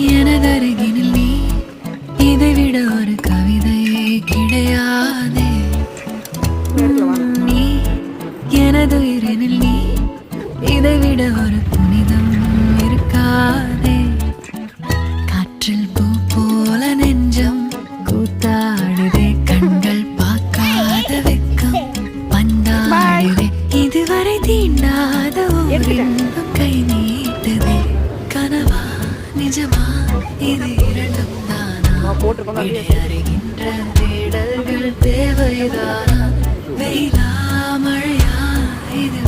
எனதருகினில் நீ இதைவிட ஒரு கவிதையே கிடையாதே. நீ எனது உயிரினில் நீ இதைவிட ஒரு புனிதம் இருக்காதே. காற்றில் பூ போல நெஞ்சம் கூத்தாடுதே, கண்கள் பார்க்காத வெக்கம் பந்தாடுதே. இதுவரை தீண்டாத ஒரு இன்பம் கை நீட்டுதே. கனவா நிஜமா இது இரண்டும் தானா? அறிகின்ற தேடல்கள் தேவைதானா? வெயிலா மழையா இது